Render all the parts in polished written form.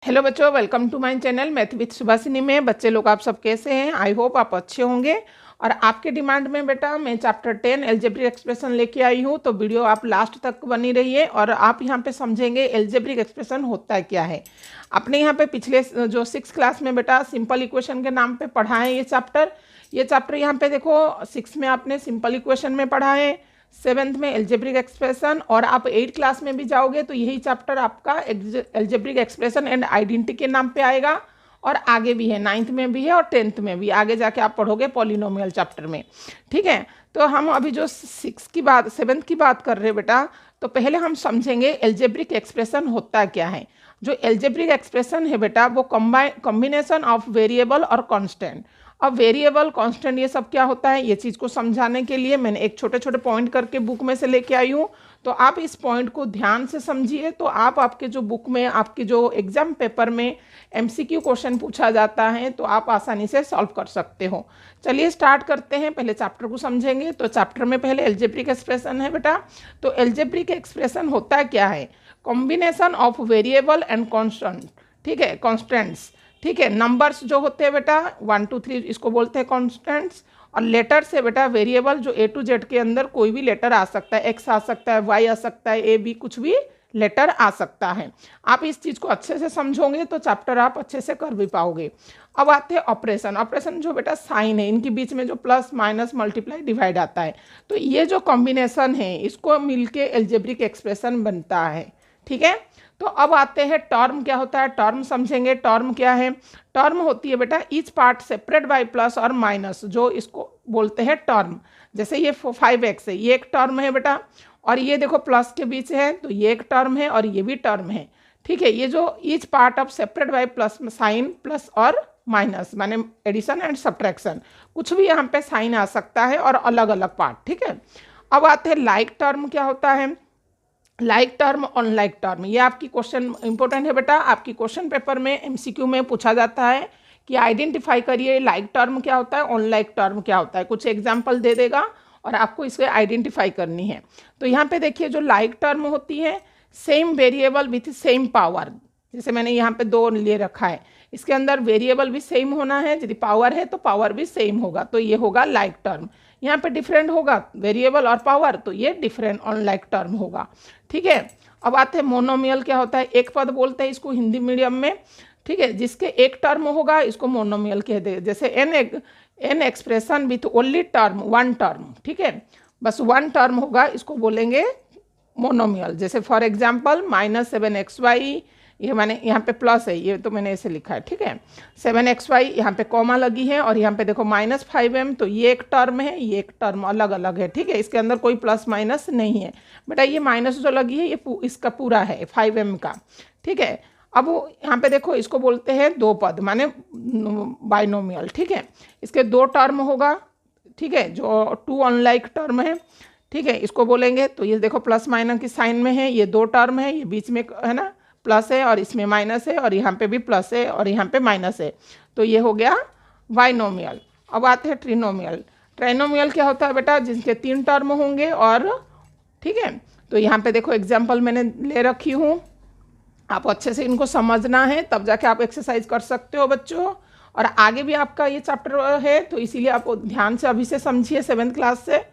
Hello बच्चों, welcome to my channel math with Subhashini में। बच्चे लोग आप सब कैसे हैं? आई होप आप अच्छे होंगे। और आपके डिमांड में बेटा मैं चैप्टर 10 अलजेब्रिक एक्सप्रेशन लेके आई हूँ, तो वीडियो आप लास्ट तक बनी रहिए और आप यहाँ पे समझेंगे अलजेब्रिक एक्सप्रेशन होता क्या है। आपने यहाँ पे पिछले जो 6 क्लास में बेटा सिंपल इक्वेशन के नाम पे पढ़ा है ये चैप्टर यहाँ पे देखो 6 में आपने सिंपल इक्वेशन में पढ़ा है, 7th में अलजेब्रिक एक्सप्रेशन, और आप 8th क्लास में भी जाओगे तो यही चैप्टर आपका अलजेब्रिक एक्सप्रेशन एंड आइडेंटिटी के नाम पे आएगा। और आगे भी है, 9th में भी है और 10th में भी, आगे जाके आप पढ़ोगे पॉलिनोमियल चैप्टर में। ठीक है, तो हम अभी जो 7th की बात कर रहे हैं बेटा, तो पहले हम समझेंगे अलजेब्रिक एक्सप्रेशन होता क्या है। जो अलजेब्रिक एक्सप्रेशन है बेटा वो कॉम्बिनेशन ऑफ वेरिएबल और कांस्टेंट। अब वेरिएबल कांस्टेंट ये सब क्या होता है, ये चीज़ को समझाने के लिए मैंने एक छोटे छोटे पॉइंट करके बुक में से लेके आई हूँ। तो आप इस पॉइंट को ध्यान से समझिए, तो आप आपके जो बुक में आपके जो एग्जाम पेपर में एमसीक्यू क्वेश्चन पूछा जाता है तो आप आसानी से सॉल्व कर सकते हो। चलिए स्टार्ट करते हैं, पहले चैप्टर को समझेंगे। तो चैप्टर में पहले अलजेब्रिक एक्सप्रेशन है बेटा। तो अलजेब्रिक एक्सप्रेशन होता क्या है? Combination of variable and constant. ठीक है, कॉन्स्टेंट्स। ठीक है, नंबर्स जो होते हैं बेटा 1 2 3 इसको बोलते हैं कॉन्स्टेंट्स। और लेटर से बेटा वेरिएबल जो A to Z के अंदर कोई भी लेटर आ सकता है, X आ सकता है, Y आ सकता है, A B कुछ भी लेटर आ सकता है। आप इस चीज़ को अच्छे से समझोगे तो चैप्टर आप अच्छे से कर भी पाओगे। अब आते हैं ऑपरेशन। ऑपरेशन जो बेटा साइन है, इनके बीच में जो प्लस माइनस मल्टीप्लाई डिवाइड आता है, तो ये जो कॉम्बिनेशन है इसको मिलके अलजेब्रिक एक्सप्रेशन बनता है। ठीक है, तो अब आते हैं टर्म क्या होता है, टर्म समझेंगे। टर्म क्या है? टर्म होती है बेटा each part separate by plus और माइनस, जो इसको बोलते हैं टर्म। जैसे ये 5x है, ये एक टर्म है बेटा, और ये देखो प्लस के बीच है तो ये एक टर्म है और ये भी टर्म है। ठीक है, ये जो each part of separate by plus sign plus और माइनस माने एडिशन एंड सब्ट्रैक्शन, कुछ भी यहाँ पे साइन आ सकता है और अलग अलग पार्ट। ठीक है, अब आते हैं लाइक टर्म क्या होता है। लाइक टर्म अनलाइक टर्म, ये आपकी क्वेश्चन इंपॉर्टेंट है बेटा, आपकी क्वेश्चन पेपर में एमसीक्यू में पूछा जाता है कि आइडेंटिफाई करिए लाइक टर्म क्या होता है, अनलाइक टर्म क्या होता है। कुछ एग्जांपल दे देगा और आपको इसे आइडेंटिफाई करनी है। तो यहाँ पे देखिए जो लाइक टर्म होती है, same variable with same power. जैसे मैंने यहाँ पे 2 ले रखा है, इसके अंदर वेरिएबल भी सेम होना है, यदि पावर है तो पावर भी सेम होगा, तो ये होगा लाइक टर्म। यहाँ पे डिफरेंट होगा वेरिएबल और पावर, तो ये डिफरेंट अनलाइक टर्म होगा। ठीक है, अब आते हैं मोनोमियल क्या होता है। एक पद बोलते हैं इसको हिंदी मीडियम में। ठीक है, जिसके एक टर्म होगा इसको मोनोमियल कहते हैं। जैसे an expression with only term, 1 term. ठीक है, बस 1 टर्म होगा, इसको बोलेंगे मोनोमियल। जैसे फॉर एग्जाम्पल -7xy, ये मैंने यहाँ पे प्लस है, ये तो मैंने ऐसे लिखा है। ठीक है, 7xy यहाँ पे कॉमा लगी है और यहाँ पे देखो -5m, तो ये एक टर्म है, ये एक टर्म अलग अलग है। ठीक है, इसके अंदर कोई प्लस माइनस नहीं है बेटा, ये माइनस जो लगी है ये इसका पूरा है 5m का। ठीक है, अब यहाँ पे देखो इसको बोलते हैं 2 पद माने बाइनोमियल। ठीक है, इसके 2 टर्म होगा। ठीक है, जो 2 अनलाइक टर्म है। ठीक है, इसको बोलेंगे, तो ये देखो प्लस माइनस की साइन में है, ये 2 टर्म है, ये बीच में है ना प्लस है और इसमें माइनस है, और यहाँ पे भी प्लस है और यहाँ पे माइनस है, तो ये हो गया बाइनोमियल। अब आते हैं ट्रिनोमियल। ट्राइनोमियल क्या होता है बेटा? जिसके 3 टर्म होंगे और ठीक है, तो यहाँ पे देखो एग्जाम्पल मैंने ले रखी हूँ, आप अच्छे से इनको समझना है तब जाके आप एक्सरसाइज कर सकते हो बच्चों। और आगे भी आपका ये चैप्टर है, तो इसीलिए आप ध्यान से अभी से समझिए 7th क्लास से।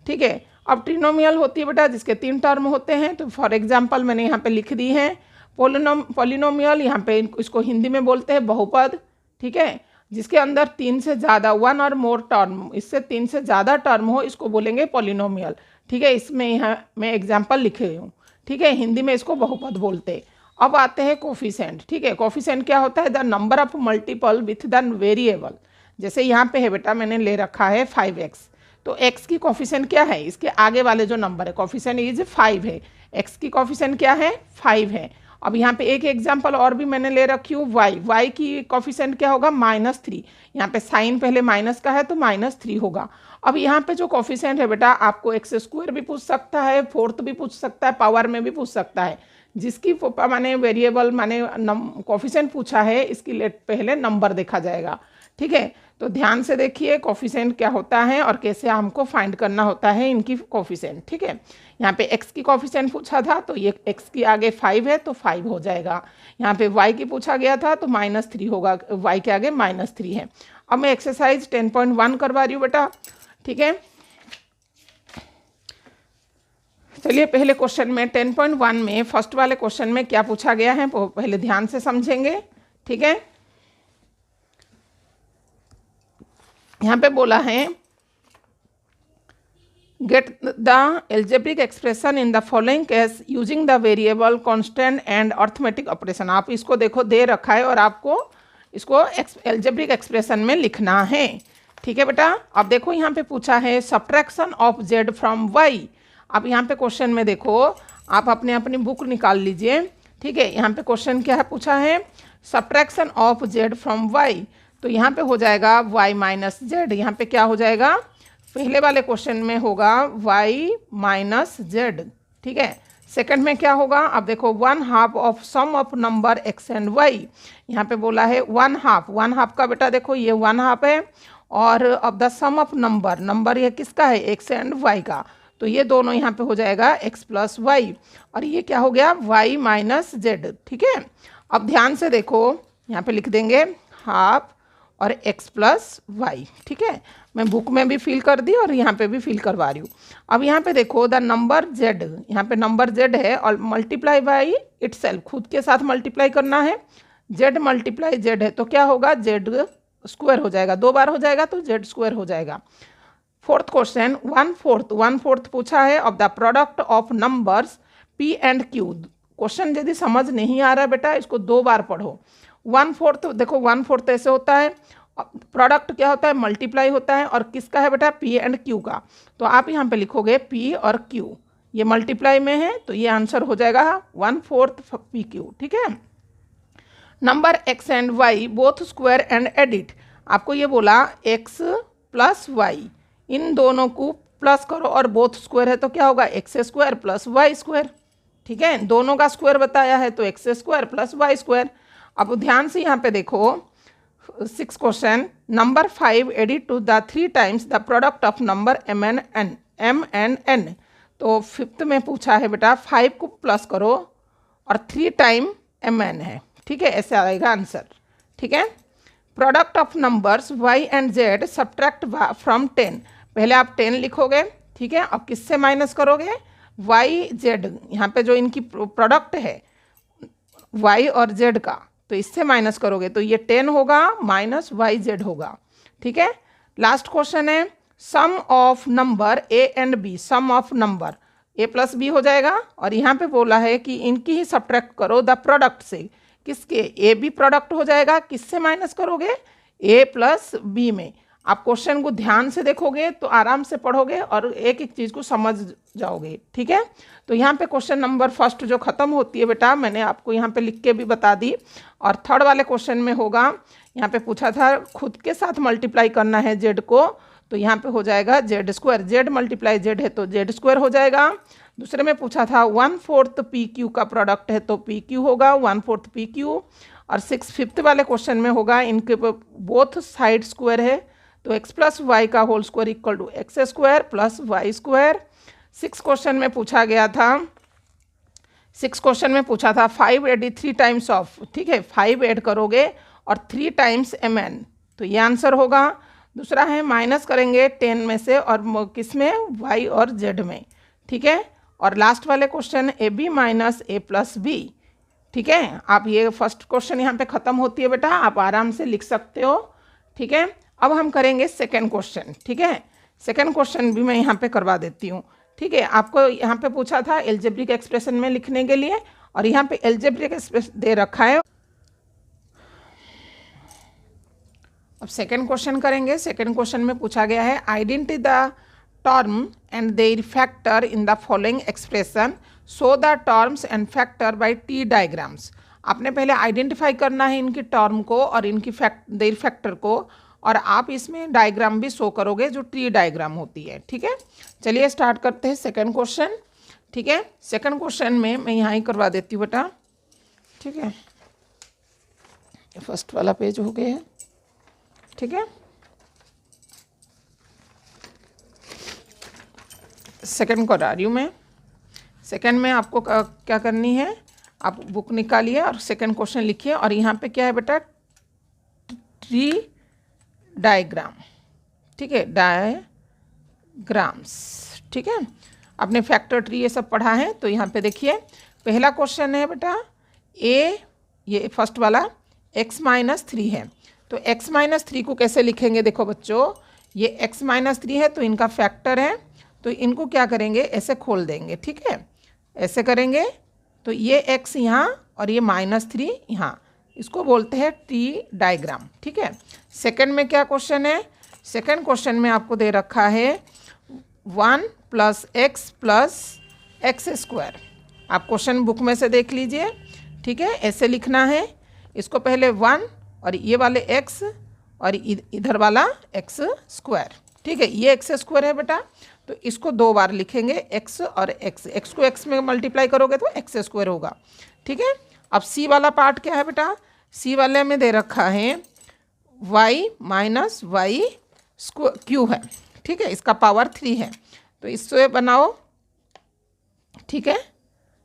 ठीक है, अब ट्रिनोमियल होती है बेटा जिसके 3 टर्म होते हैं। तो फॉर एग्जाम्पल मैंने यहाँ पे लिख दी है पॉलिनोमियल, यहाँ पे इसको हिंदी में बोलते हैं बहुपद। ठीक है, जिसके अंदर 3 से ज़्यादा 1 और मोर टर्म, इससे 3 से ज़्यादा टर्म हो, इसको बोलेंगे पॉलिनोमियल। ठीक है, इसमें यहाँ मैं एग्जाम्पल लिखे हूँ। ठीक है, हिंदी में इसको बहुपद बोलते हैं। अब आते हैं कोफिशेंट। ठीक है, कोफिशेंट क्या होता है? The number of multiple with the variable. जैसे यहाँ पे है बेटा मैंने ले रखा है 5x, तो x की कोफिशेंट क्या है? इसके आगे वाले जो नंबर है कोफिशेंट इज 5 है, x की कोफिशेंट क्या है? 5 है। अब यहाँ पे एक एग्जांपल और भी मैंने ले रखी हूँ y की कोफिशेंट क्या होगा? -3। यहाँ पे साइन पहले माइनस का है तो -3 होगा। अब यहाँ पे जो कोफिशेंट है बेटा आपको x² भी पूछ सकता है, 4th भी पूछ सकता है, पावर में भी पूछ सकता है। जिसकी माने वेरिएबल माने कोफिशिएंट पूछा है, इसकी पहले नंबर देखा जाएगा। ठीक है, तो ध्यान से देखिए कोफिशिएंट क्या होता है और कैसे हमको फाइंड करना होता है इनकी कोफिशिएंट। ठीक है, यहाँ पे x की कोफिशिएंट पूछा था तो ये x की आगे 5 है तो 5 हो जाएगा। यहाँ पे y की पूछा गया था तो -3 होगा, y के आगे -3 है। अब मैं एक्सरसाइज 10.1 करवा रही हूँ बेटा। ठीक है, चलिए पहले क्वेश्चन में 10.1 में फर्स्ट वाले क्वेश्चन में क्या पूछा गया है वो पहले ध्यान से समझेंगे। ठीक है, यहाँ पे बोला है get the algebraic expression in the following case using the variable constant and arithmetic operation. आप इसको देखो दे रखा है और आपको इसको एल्जेब्रिक एक्सप्रेशन में लिखना है। ठीक है बेटा, अब देखो यहाँ पे पूछा है subtraction of z from y। अब यहाँ पे क्वेश्चन में देखो, आप अपनी बुक निकाल लीजिए। ठीक है, यहाँ पे क्वेश्चन क्या है पूछा है subtraction of z from y, तो यहाँ पे हो जाएगा y माइनस जेड। यहाँ पे क्या हो जाएगा, पहले वाले क्वेश्चन में होगा y माइनस जेड। ठीक है, सेकंड में क्या होगा, अब देखो 1/2 of sum of number x and y। यहाँ पे बोला है 1/2 का बेटा देखो ये 1/2 है, और अब द सम ऑफ नंबर ये किसका है, x एंड y का, तो ये दोनों यहाँ पे हो जाएगा x प्लस वाई, और ये क्या हो गया y माइनस जेड। ठीक है, अब ध्यान से देखो यहाँ पे लिख देंगे हाफ और x प्लस वाई। ठीक है, मैं बुक में भी फिल कर दी और यहाँ पे भी फिल करवा रही हूँ। अब यहाँ पे देखो द नंबर z, यहाँ पे नंबर z है और मल्टीप्लाई बाई इटसेल्फ, खुद के साथ मल्टीप्लाई करना है। z मल्टीप्लाई z है तो क्या होगा, z स्क्वायर हो जाएगा, 2 बार हो जाएगा तो z स्क्वायर हो जाएगा। फोर्थ क्वेश्चन 1/4 पूछा है of the product of numbers p and q। Question यदि समझ नहीं आ रहा बेटा इसको 2 बार पढ़ो। 1/4 देखो 1/4 ऐसे होता है, प्रोडक्ट क्या होता है, मल्टीप्लाई होता है, और किसका है बेटा, p एंड q का, तो आप यहाँ पे लिखोगे p और q, ये मल्टीप्लाई में है तो ये आंसर हो जाएगा 1/4 pq। ठीक है, number x and y both square and edit, आपको ये बोला x प्लस वाई, इन दोनों को प्लस करो और बोथ स्क्वायर है तो क्या होगा, x square plus y square. ठीक है, दोनों का स्क्वायर बताया है तो x square plus y square. अब ध्यान से यहाँ पे देखो 6 question, number 5 added to the 3 times the product of number m and n। तो 5th में पूछा है बेटा 5 को प्लस करो और 3 टाइम mn है। ठीक है, ऐसे आएगा आंसर। ठीक है, product of numbers y and z subtract from 10, पहले आप 10 लिखोगे। ठीक है, अब किससे माइनस करोगे, y z, यहाँ पे जो इनकी प्रोडक्ट है y और z का, तो इससे माइनस करोगे तो ये 10 होगा माइनस वाई जेड होगा। ठीक है, लास्ट क्वेश्चन है sum of number a and b, sum of number a plus b हो जाएगा, और यहाँ पे बोला है कि इनकी ही सब्ट्रैक्ट करो द प्रोडक्ट से, किसके, a b प्रोडक्ट हो जाएगा, किससे माइनस करोगे, a प्लस b में। आप क्वेश्चन को ध्यान से देखोगे तो आराम से पढ़ोगे और एक एक चीज़ को समझ जाओगे। ठीक है, तो यहाँ पे क्वेश्चन नंबर फर्स्ट जो ख़त्म होती है बेटा, मैंने आपको यहाँ पे लिख के भी बता दी। और थर्ड वाले क्वेश्चन में होगा, यहाँ पे पूछा था खुद के साथ मल्टीप्लाई करना है जेड को, तो यहाँ पे हो जाएगा Z square, Z multiply Z है तो जेड स्क्वायर हो जाएगा। दूसरे में पूछा था 1/4 पी क्यू का प्रोडक्ट है तो पी क्यू होगा 1/4 पी क्यू। और 5th वाले क्वेश्चन में होगा इनके बोथ साइड स्क्वायर है तो x प्लस वाई का whole square equal to x square plus y square. 6 question में पूछा गया था, 6 क्वेश्चन में पूछा था 5 एडिट 3 टाइम्स ऑफ, ठीक है 5 ऐड करोगे और 3 टाइम्स mn, तो ये आंसर होगा। दूसरा है माइनस करेंगे 10 में से और किस में, y और z में। ठीक है, और लास्ट वाले question a b minus a plus b. ठीक है, आप ये फर्स्ट क्वेश्चन यहाँ पे ख़त्म होती है बेटा, आप आराम से लिख सकते हो। ठीक है, अब हम करेंगे सेकेंड क्वेश्चन। ठीक है, सेकेंड क्वेश्चन भी मैं यहाँ पे करवा देती हूँ। ठीक है, आपको यहाँ पे पूछा था एल्जेब्रिक एक्सप्रेशन में लिखने के लिए, और यहाँ पे एल्जेब्रिक एक्सप्रेशन दे रखा है। अब सेकेंड क्वेश्चन करेंगे। सेकेंड क्वेश्चन में पूछा गया है identify the term and their factor in the following expression, show the terms and factor by T diagrams. आपने पहले आइडेंटिफाई करना है इनकी टर्म को और इनकी देयर फैक्टर को, और आप इसमें डायग्राम भी शो करोगे जो ट्री डायग्राम होती है। ठीक है, चलिए स्टार्ट करते हैं सेकेंड क्वेश्चन। ठीक है। सेकंड क्वेश्चन में मैं यहाँ ही करवा देती हूँ बेटा, ठीक है। फर्स्ट वाला पेज हो गया, ठीक है। सेकंड करा रही हूँ मैं। सेकंड में आपको क्या करनी है, आप बुक निकालिए और सेकंड क्वेश्चन लिखिए। और यहाँ पे क्या है बेटा, ट्री डायग्राम, ठीक है, डायग्राम्स, ठीक है। आपने फैक्टर ट्री ये सब पढ़ा है। तो यहाँ पे देखिए पहला क्वेश्चन है बेटा ये फर्स्ट वाला x-3 है। तो x-3 को कैसे लिखेंगे, देखो बच्चों, ये x-3 है तो इनका फैक्टर है, तो इनको क्या करेंगे, ऐसे खोल देंगे, ठीक है। ऐसे करेंगे तो ये x यहाँ और ये -3 यहाँ, इसको बोलते हैं ट्री डायग्राम, ठीक है। सेकंड में क्या क्वेश्चन है, सेकंड क्वेश्चन में आपको दे रखा है 1 + x + x²। आप क्वेश्चन बुक में से देख लीजिए, ठीक है। ऐसे लिखना है, इसको पहले 1 और ये वाले x और इधर वाला x², ठीक है। ये x² है बेटा, तो इसको 2 बार लिखेंगे, x और x को x में मल्टीप्लाई करोगे तो x² होगा, ठीक है। अब c वाला पार्ट क्या है बेटा, c वाले में दे रखा है y - y² है, ठीक है। इसका पावर 3 है, तो इससे बनाओ, ठीक है।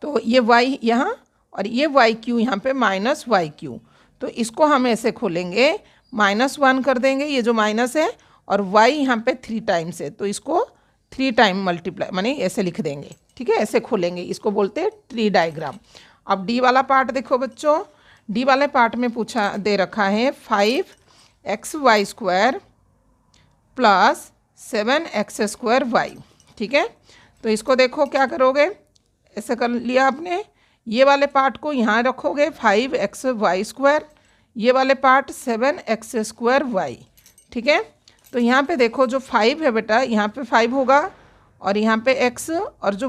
तो ये y यहाँ और ये yq यहाँ पे -yq, तो इसको हम ऐसे खोलेंगे, -1 कर देंगे, ये जो माइनस है, और y यहाँ पे 3 टाइम्स है, तो इसको 3 टाइम मल्टीप्लाई माने ऐसे लिख देंगे, ठीक है। ऐसे खोलेंगे, इसको बोलते हैं ट्री डायग्राम। अब डी वाला पार्ट देखो बच्चों, डी वाले पार्ट में पूछा दे रखा है 5xy² + 7x²y, ठीक है। तो इसको देखो क्या करोगे, ऐसे कर लिया आपने, ये वाले पार्ट को यहाँ रखोगे 5xy², ये वाले पार्ट 7x²y, ठीक है। तो यहाँ पे देखो जो 5 है बेटा, यहाँ पे 5 होगा और यहाँ पे x, और जो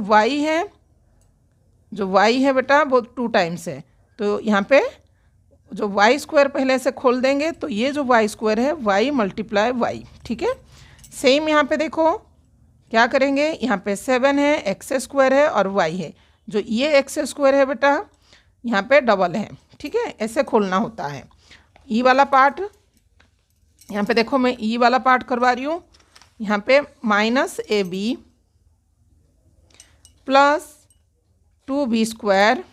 y है बेटा वो 2 टाइम्स है, तो यहाँ पे जो y² पहले से खोल देंगे, तो ये जो y² है y × y, ठीक है। सेम यहाँ पे देखो क्या करेंगे, यहाँ पे 7 है, x² है और y है, जो ये x² है बेटा यहाँ पे डबल है, ठीक है। ऐसे खोलना होता है। ई वाला पार्ट यहाँ पे देखो, मैं ई वाला पार्ट करवा रही हूँ, यहाँ पे -ab + 2b²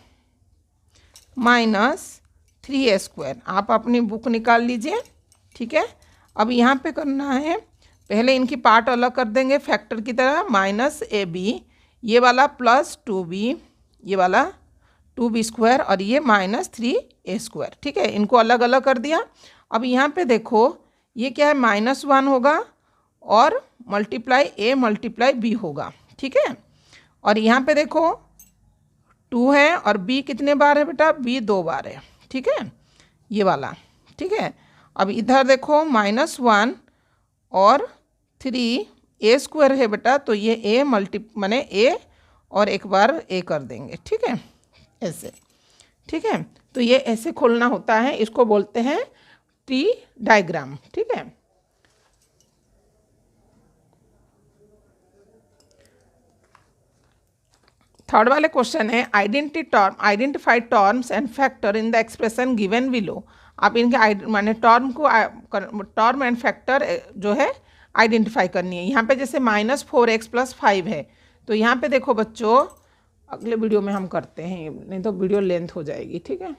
- 3a²। आप अपनी बुक निकाल लीजिए, ठीक है। अब यहाँ पे करना है, पहले इनकी पार्ट अलग कर देंगे फैक्टर की तरह, -ab, ये वाला +2b, ये वाला 2b² और ये -3a², ठीक है। इनको अलग अलग कर दिया। अब यहाँ पे देखो ये क्या है, -1 होगा और × a × b होगा, ठीक है। और यहाँ पे देखो 2 है और b कितने बार है बेटा, b 2 बार है, ठीक है, ये वाला, ठीक है। अब इधर देखो -1 और 3a² है बेटा, तो ये a माने a और एक बार a कर देंगे, ठीक है, ऐसे, ठीक है। तो ये ऐसे खोलना होता है, इसको बोलते हैं ट्री डायग्राम, ठीक है। थर्ड वाले क्वेश्चन है identify terms and factor in the expression given below. आप इनके माने टर्म एंड फैक्टर जो है आइडेंटिफाई करनी है। यहाँ पे जैसे -4x + 5 है, तो यहाँ पे देखो बच्चों, अगले वीडियो में हम करते हैं, नहीं तो वीडियो लेंथ हो जाएगी, ठीक है।